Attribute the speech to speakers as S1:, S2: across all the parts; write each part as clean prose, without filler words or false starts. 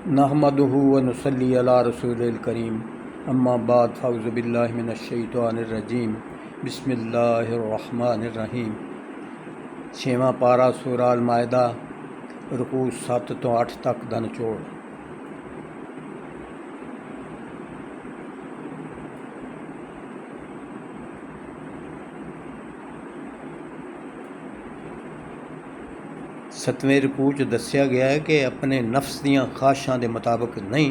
S1: नहमदुहु व नुसल्ली अला रसूलिल करीम अम्मा बाद फ़अऊज़ु बिल्लाहि मिनश्शैतानिर रजीम बिस्मिल्लाहिर्रहमानिर रहीम। छेवां पारा सूरा अल माइदा रुकू 7 तो 8 तक दा निचोड़। सतवें रुकू च दस्या गया है कि अपने नफ्स दियां ख्वाहिशां दे मुताबिक नहीं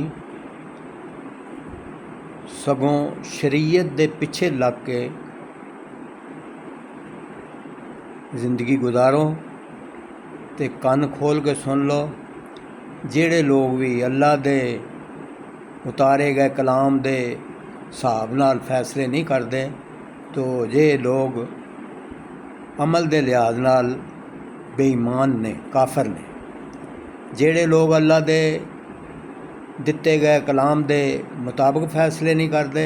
S1: सगों शरीयत दे पिछे लग के जिंदगी गुजारो ते कन खोल के सुन लो। जेड़े लोग भी अल्लाह दे उतारे गए कलाम दे हिसाब नाल फैसले नहीं करते तो ये लोग अमल दे लिहाज नाल बेईमान ने, काफर ने। जेड़े लोग अल्लाह दे दिते गए कलाम दे मुताबिक फैसले नहीं करते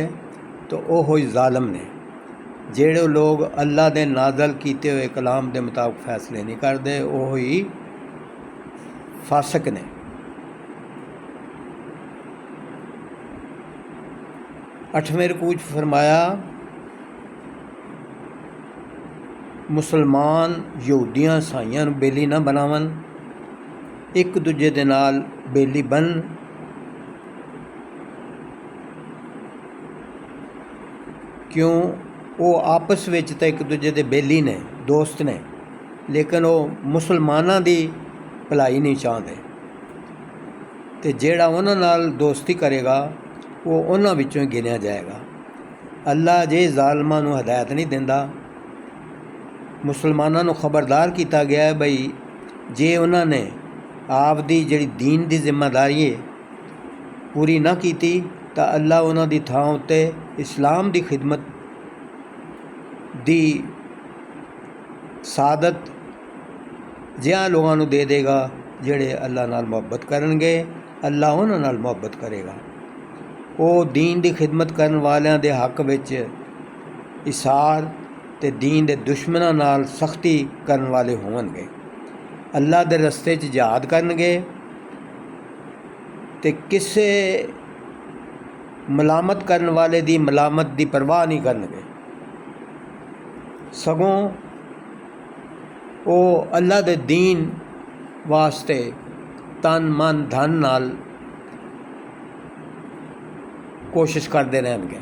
S1: तो वह ही जालम ने। जेड़े लोग अल्लाह दे नाज़ल कीते हुए कलाम दे मुताबिक फैसले नहीं करते वह ही फासिक ने। अठवें रुकू च फरमाया मुसलमान यहूदियां ईसाइयां नूं बेली ना बनावन, एक दूजे दे नाल बेली बन। क्यों वो आपस विच तो एक दूजे दे बेली ने, दोस्त ने, लेकिन वो मुसलमानां दी भलाई नहीं चाहते। तो जेड़ा उन्हां नाल दोस्ती करेगा वो उन्हां विचों ही गिनिया जाएगा। अल्लाह जे जालमां नूं हदायत नहीं दिंदा। मुसलमानों को खबरदार किया गया है बई जे उन्होंने आप दी जिहड़ी दीन की जिम्मेदारी है पूरी ना की तो अल्लाह उन्हों की थां उत्ते इस्लाम की खिदमत दी सादत जिहा लोगों को दे देगा जिहड़े अल्लाह नाल मुहब्बत करनगे, अल्लाह उन्हां नाल मुहब्बत करेगा। वो दीन की खिदमत करन वालियां दे हक विच इसार ते दीन दे दुश्मनां नाल सख्ती करन वाले होवणगे। अल्लाह दे रस्ते च जिहाद करनगे ते किसे मलामत करन वाले दी मलामत दी परवाह नहीं करनगे। सगों वो अल्लाह दे दीन वास्ते तन मन धन नाल कोशिश करते रहेंगे।